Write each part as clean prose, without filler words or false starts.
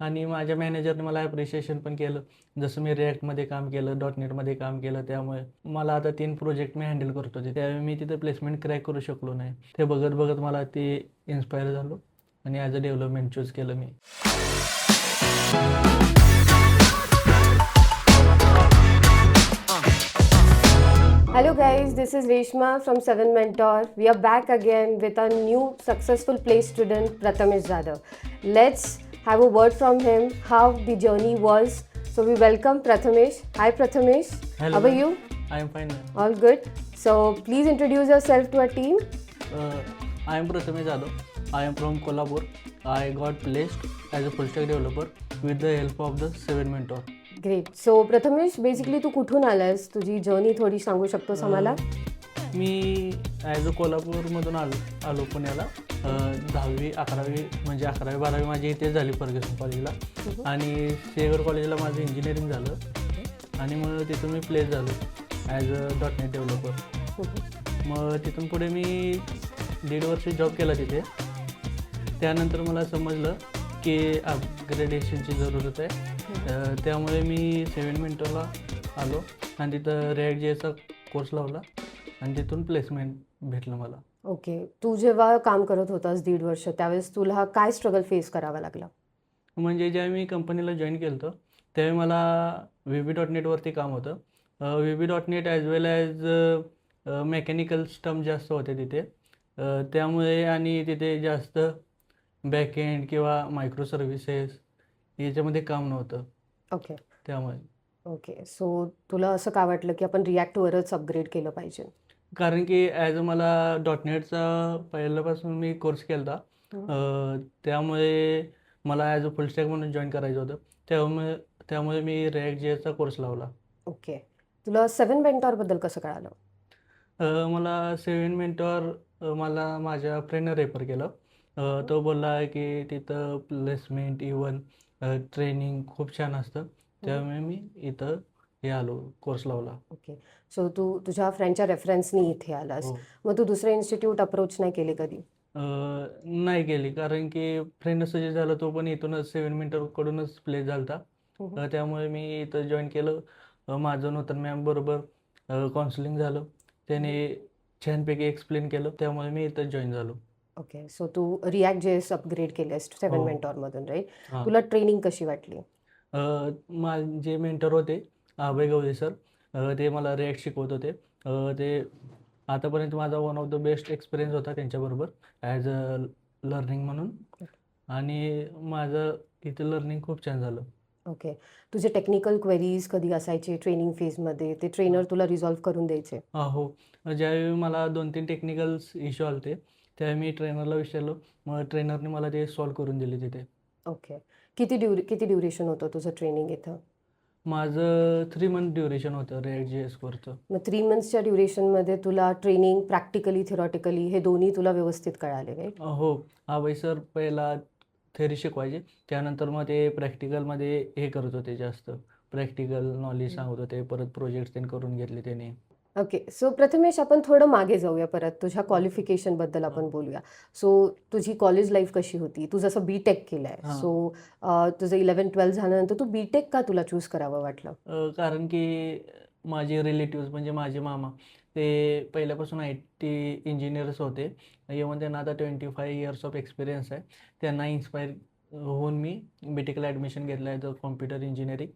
आणि माझ्या मॅनेजरने मला ॲप्रिशिएशन पण केलं. जसं मी रिॲक्टमध्ये काम केलं, .NETमध्ये काम केलं, त्यामुळे मला आता 3 प्रोजेक्ट मी हँडल करत होते. त्यावेळी मी तिथं प्लेसमेंट क्रॅक करू शकलो नाही. ते बघत मला ते इन्स्पायर झालो आणि ॲज अ डेव्हलपमेंट चूज केलं मी. Hello guys, this is Reshma from Seven Mentor. We are back again with our new successful place student Prathamesh Jadhav. Let's have a word from him how the journey was. So we welcome Prathamesh. Hi Prathamesh. Hello, How are ma'am. you? I am fine, ma'am. All good. So please introduce yourself to our team. I am Prathamesh Jadhav. I am from Kolhapur. I got placed as a full stack developer with the help of the Seven Mentor. Great. So Prathamesh, basically तू कुठून आलायस? तुझी journey थोडी सांगू शकतोस आम्हाला? मी as a कोल्हापूरमधून आलो पुण्याला. 10वी 11वी म्हणजे 11वी 12वी माझी इथेच झाली फर्ग्युसन कॉलेजला. आणि शेगर कॉलेजला माझं इंजिनिअरिंग झालं आणि मग तिथून मी प्लेस झालो ॲज अ .NET डेव्हलपर. मग तिथून पुढे मी 1.5 वर्ष जॉब केला तिथे. त्यानंतर मला समजलं की अपग्रेडेशनची जरूरत आहे. त्यामुळे मी सेवन मेंटरला आलो आणि तिथं React.js चा कोर्स लावला आणि तिथून प्लेसमेंट भेटलं मला. ओके. तू जेव्हा काम करत होतास 1.5 वर्ष, त्यावेळेस तुला काय स्ट्रगल फेस करावा लागला? म्हणजे ज्यावेळी मी कंपनीला जॉईन केलं होतं त्यावेळी मला VB.NETवरती काम होतं. VB.NET ॲज वेल ॲज मेकॅनिकल स्टम्प जास्त होते तिथे. त्यामुळे आणि तिथे जास्त बॅकएंड किंवा मायक्रो सर्व्हिसेस याच्यामध्ये काम नव्हतं. ओके. त्यामुळे ओके. सो तुला असं का वाटलं की आपण रिॲक्टवरच अपग्रेड केलं पाहिजे? कारण की ॲज अ मला .NETचा पहिल्यापासून मी कोर्स केला होता. त्यामुळे मला ॲज अ फुल स्टॅक म्हणून जॉईन करायचं होतं. त्यामुळे मी React.js चा कोर्स लावला. ओके. तुला सेवन मेंटॉरबद्दल कसं कळालं? मला सेवन मेंटॉर मला माझ्या फ्रेंडनं रेफर केलं. तो बोलला की तिथं प्लेसमेंट इवन ट्रेनिंग खूप छान असतं. त्यामुळे मी इथं हे आलो, कोर्स लावला. ओके. सो तू तुझ्या फ्रेंडच्या रेफरन्सनी इथे आलास. हो. मग तू दुसरे इन्स्टिट्यूट अप्रोच नाही केले कधी? नाही केली कारण की फ्रेंड सजेस्ट झाला तो पण इथूनच सेवन मेंटरकडूनच प्लेस झाला होता. त्यामुळे मी इथं जॉईन केलं. माझं नूतन मॅम बरोबर काउन्सिलिंग झालं. त्याने छानपैकी एक्सप्लेन केलं. त्यामुळे मी इथं जॉईन झालो. ओके. सो तू React.js अपग्रेड केलेस सेवन हो. मेंटॉरमधून, राईट? हां. तुला ट्रेनिंग कशी वाटली? माझे मेंटर होते अभय गवळी सर. ते मला React शिकवत होते. ते आतापर्यंत माझा one of the best experience होता त्यांच्याबरोबर ॲज अ लर्निंग म्हणून. आणि माझं इथं लर्निंग खूप छान झालं. ओके. तुझे टेक्निकल क्वेरीज कधी असायचे ट्रेनिंग फेजमध्ये, ते ट्रेनर तुला रिझॉल्व्ह करून द्यायचे? हो. ज्यावेळी मला 2-3 टेक्निकल्स इश्यू आले होते त्यावेळी मी ट्रेनरला विचारलं. मग ट्रेनरने मला ते सॉल्व्ह करून दिले तिथे. ओके. किती ड्युरेशन होतं तुझं ट्रेनिंग इथं? माझं 3 मंथ ड्युरेशन होतं React.js कोर्सचं. मग 3 मंथ्सच्या ड्युरेशनमध्ये तुला ट्रेनिंग प्रॅक्टिकली, थिअरॉटिकली हे दोन्ही तुला व्यवस्थित कळाले, राईट? हो. अभय सर पहिला थेअरी शिकवायचे. त्यानंतर मग ते प्रॅक्टिकलमध्ये हे करत होते जास्त. प्रॅक्टिकल नॉलेज सांगत होते. परत प्रोजेक्ट्स त्यांनी करून घेतले त्याने. ओके. सो प्रथमेश, आपण थोडं मागे जाऊया, परत तुझ्या क्वालिफिकेशनबद्दल आपण बोलूया. सो तुझी कॉलेज लाईफ कशी होती? तू जसं B.Tech केलं आहे, हां. सो तुझं 11-12 झाल्यानंतर तू B.Tech का तुला चूज करावं वाटलं? कारण की माझे रिलेटिव्हज म्हणजे माझे मामा ते पहिल्यापासून IT इंजिनियर्स होते. इव्हन त्यांना आता 25 इयर्स ऑफ एक्सपिरियन्स आहे. त्यांना इन्स्पायर होऊन मी B.Techला ॲडमिशन घेतलं ॲज अ कॉम्प्युटर इंजिनिअरिंग.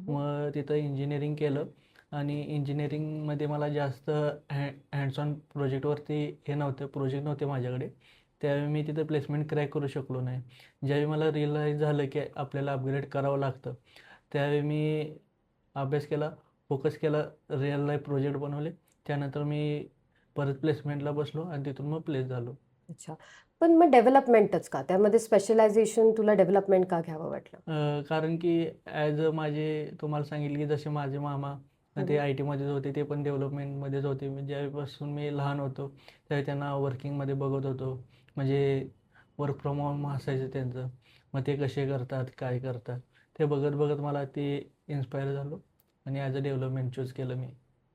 मग तिथं इंजिनिअरिंग केलं आणि इंजिनिअरिंगमध्ये मला जास्त हँड्स ऑन प्रोजेक्टवरती प्रोजेक्ट नव्हते माझ्याकडे. त्यावेळी मी तिथं प्लेसमेंट क्रॅक करू शकलो नाही. ज्यावेळी मला रिअलाईज झालं की आपल्याला अपग्रेड करावं लागतं त्यावेळी मी अभ्यास केला, फोकस केला, रिअल लाईफ प्रोजेक्ट बनवले. त्यानंतर मी परत प्लेसमेंटला बसलो आणि तिथून मग प्लेस झालो. अच्छा. पण मग डेव्हलपमेंटच का? त्यामध्ये स्पेशलायझेशन तुला डेव्हलपमेंट का घ्यावं वाटलं? कारण की ॲज अ तुम्हाला सांगितलं की जसे माझे मामा ते IT मध्येच होते. ते पण डेव्हलपमेंटमध्येच होते. ज्यावेळीपासून मी लहान होतो त्यावेळी त्यांना वर्किंगमध्ये बघत होतो. म्हणजे वर्क फ्रॉम होम असायचं त्यांचं. मग ते कसे करतात, काय करतात ते बघत मला ते इन्स्पायर झालो आणि ॲज अ डेव्हलपमेंट चूज केलं मी.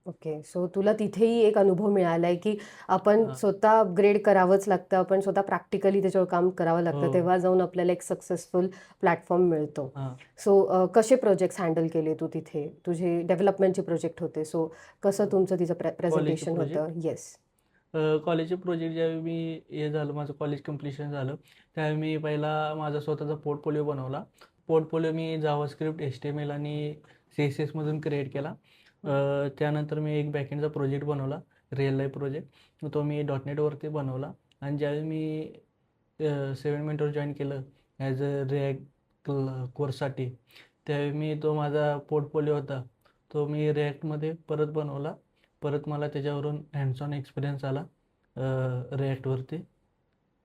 ओके. सो तुला तिथेही एक अनुभव मिळाला आहे, की आपण हां. स्वतः अपग्रेड करावंच लागतं. आपण स्वतः प्रॅक्टिकली त्याच्यावर काम करावं लागतं. हो. तेव्हा जाऊन आपल्याला एक सक्सेसफुल प्लॅटफॉर्म मिळतो. हां. सो कसे प्रोजेक्ट्स हँडल केले तू तिथे? तुझे डेव्हलपमेंटचे प्रोजेक्ट होते. सो कसं तुमचं तिचं कॉलेजचे प्रेझेंटेशन प्रोजेक्ट होतं? येस. कॉलेजचे प्रोजेक्ट ज्यावेळी मी हे झालं माझं कॉलेज कम्प्लिशन झालं त्यावेळी मी पहिला माझा स्वतःचा पोर्टफोलिओ बनवला. पोर्टफोलिओ मी जावास्क्रिप्ट, HTML आणि CSS मधून क्रिएट केला. त्यानंतर मी एक बॅकएंडचा प्रोजेक्ट बनवला, रिअल लाईफ प्रोजेक्ट. तो मी .NETवरती बनवला आणि ज्यावेळी मी 7 मेंटॉर जॉईन केलं ॲज अ रिॲक्ट कोर्ससाठी, त्यावेळी मी तो माझा पोर्टफोलिओ होता तो मी रिॲक्टमध्ये परत बनवला. परत मला त्याच्यावरून हँड्स ऑन एक्सपिरियन्स आला रिॲक्टवरती.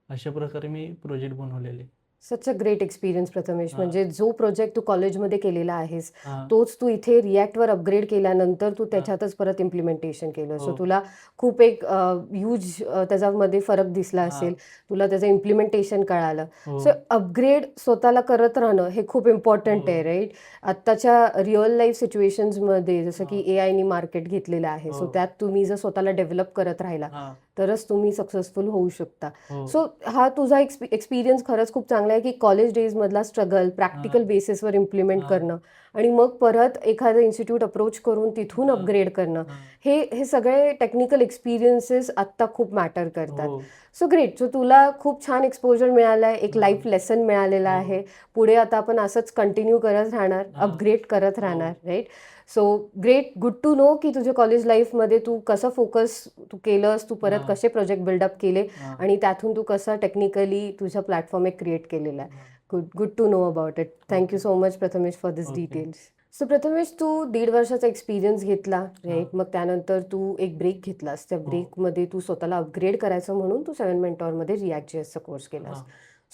अशा प्रकारे मी प्रोजेक्ट बनवलेले. सच अ ग्रेट एक्सपिरियन्स प्रथमेश. हां. म्हणजे जो प्रोजेक्ट तू कॉलेजमध्ये केलेला आहेस, हां. तोच तू इथे रिॲक्टवर अपग्रेड केल्यानंतर तू हां. त्याच्यातच परत इम्प्लिमेंटेशन केलं. सो हो. तुला खूप एक ह्यूज त्याच्यामध्ये फरक दिसला हां. असेल. तुला त्याचं इम्प्लिमेंटेशन कळालं. हो. सो अपग्रेड स्वतःला करत राहणं हे खूप इम्पॉर्टंट आहे, हो. राईट? आत्ताच्या रिअल लाईफ सिच्युएशन्समध्ये जसं की हां. AIनी मार्केट घेतलेलं आहे. सो हो. त्यात तुम्ही जर स्वतःला डेव्हलप करत राहिला, हां. तरच तुम्ही सक्सेसफुल होऊ शकता. हो. सो हा तुझा एक्सपिरियन्स खरंच खूप चांगला आहे, की कॉलेज डेजमधला स्ट्रगल प्रॅक्टिकल हां. बेसिसवर इम्प्लिमेंट हां. करणं आणि मग परत एखादं इन्स्टिट्यूट अप्रोच करून तिथून हां. अपग्रेड करणं. हां. हे सगळे टेक्निकल एक्सपिरियन्सेस आत्ता खूप मॅटर करतात. हो. So great. सो तुला खूप छान एक्सपोजर मिळालं आहे, एक हां. लाईफ लेसन मिळालेला हो. आहे. पुढे आता आपण असंच कंटिन्यू करत राहणार, हां. अपग्रेड करत हो. राहणार, right? So great, good to know की तुझ्या कॉलेज लाईफमध्ये तू कसं फोकस तू केलंस, तू परत हां. कसे प्रोजेक्ट बिल्डअप केले हां. आणि त्यातून तू कसं टेक्निकली तुझा प्लॅटफॉर्म एक क्रिएट केलेला आहे. हां. Good to know about it. Thank you okay. So much Prathamesh for this okay. Details. So Prathamesh, तू 1.5 वर्षाचा एक्सपिरियन्स घेतला, हां. राईट? मग त्यानंतर तू एक ब्रेक घेतलास. त्या हो. ब्रेकमध्ये तू स्वतःला अपग्रेड करायचं म्हणून तू 7 मेंटॉरमध्ये React.jsचा कोर्स केलास. हां.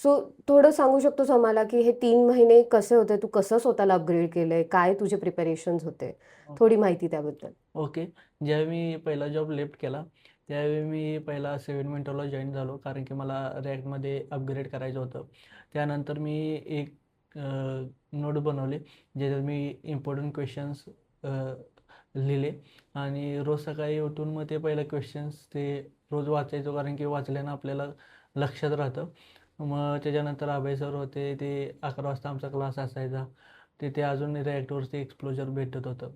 सो थोडं सांगू शकतोस आम्हाला, की हे 3 महिने कसे होते? तू कसं स्वतःला अपग्रेड केलंय? काय तुझे प्रिपरेशन्स होते? थोडी माहिती त्याबद्दल. ओके. ज्यावेळी मी पहिला जॉब लेफ्ट केला, त्यावेळी मी पहिला 7 मेंटॉरला जॉईन झालो कारण की मला रिॲक्टमध्ये अपग्रेड करायचं होतं. त्यानंतर मी एक नोट बनवले, ज्याच्यात मी इम्पॉर्टंट क्वेश्चन्स लिहिले आणि रोज सकाळी उठून मग ते पहिलं क्वेश्चन्स ते रोज वाचायचो कारण की वाचल्यानं आपल्याला लक्षात राहतं. मग त्याच्यानंतर अभय सर होते, ते 11 वाजता आमचा क्लास असायचा. तिथे अजून रिॲक्टवरती एक्सप्लोजर भेटत होतं.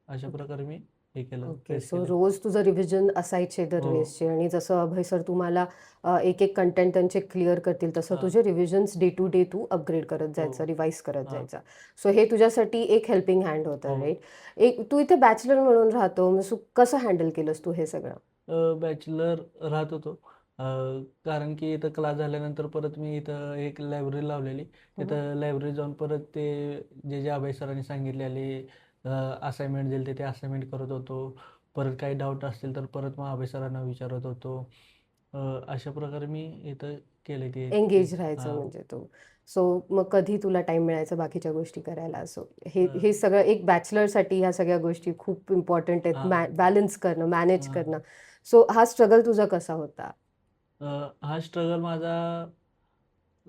अशा प्रकारे मी हे केलं, ओके. फेस सो केलं. रोज तुझं रिव्हिजन असायचे हो. दरवेळेसचे आणि जसं अभय सर तुम्हाला एक कंटेंट त्यांचे क्लिअर करतील, तसं हां. तुझे रिव्हिजन्स डे टू डे तू अपग्रेड करत हो. जायचं, रिवाईज करत हां. जायचा. सो हे तुझ्यासाठी एक हेल्पिंग हँड होतं, हो. राईट? तू इथे बॅचलर म्हणून राहतो, मग कसं हँडल केलंस तू हे सगळं? बॅचलर राहत होतो. कारण की इथं क्लास झाल्यानंतर परत मी इथं एक लायब्ररी लावलेली. तिथं लायब्ररी जाऊन परत ते जे अभय सरांनी सांगितलेले असाइनमेंट दिले ते असाइनमेंट करत होतो. परत काही डाऊट असतील तर परत मग अभय सरांना विचारत होतो. अशा प्रकारे मी इथं केले ते. एंगेज राहायचं हां. म्हणजे तू. सो मग कधी तुला टाईम मिळायचा बाकीच्या गोष्टी करायला? सो हे अ, हे सगळं एक बॅचलरसाठी ह्या सगळ्या गोष्टी खूप इम्पॉर्टंट आहेत. हां. बॅलन्स करणं, मॅनेज हां. करणं. सो हा स्ट्रगल तुझा कसा होता? हा स्ट्रगल माझा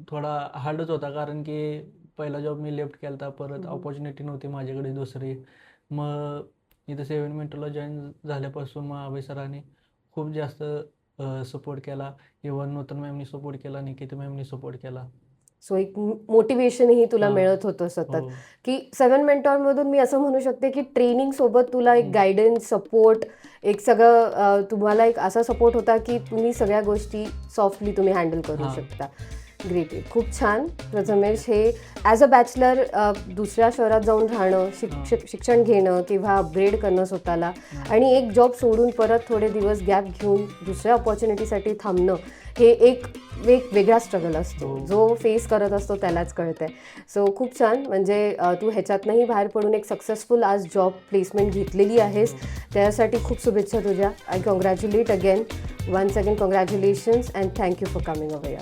थोडा हार्डच होता कारण की पहिला जॉब मी लेफ्ट केला होता. परत अपॉर्च्युनिटी नव्हती माझ्याकडे दुसरी. मग इथं 7 मिनिटला जॉईन झाल्यापासून मग अभय सरांनी खूप जास्त सपोर्ट केला. इव्हन नूतन मॅमनी सपोर्ट केला, निकिता मॅमनी सपोर्ट केला. सो एक मोटिवेशनही तुला हां. मिळत होतं सतत, हो. की 7 मेंटॉरमधून मी असं म्हणू शकते, की ट्रेनिंग सोबत तुला एक गायडन्स, सपोर्ट, एक सगळं तुम्हाला एक असा सपोर्ट होता, की तुम्ही सगळ्या गोष्टी सॉफ्टली तुम्ही हँडल करू हां. शकता. ग्रेट. खूप छान प्रथमेश. हे ॲज अ बॅचलर दुसऱ्या शहरात जाऊन राहणं, शिक्षण घेणं किंवा अपग्रेड करणं स्वतःला आणि एक जॉब सोडून परत थोडे दिवस गॅप घेऊन दुसऱ्या अपॉर्च्युनिटीसाठी थांबणं, हे एक वेगळा स्ट्रगल असतो. हो. जो फेस करत असतो त्यालाच कळतंय. सो खूप छान. म्हणजे तू ह्याच्यातनंही बाहेर पडून एक सक्सेसफुल आज जॉब प्लेसमेंट घेतलेली आहेस. त्यासाठी खूप शुभेच्छा तुझ्या. I congratulate again. Once again congratulations and thank you for coming away.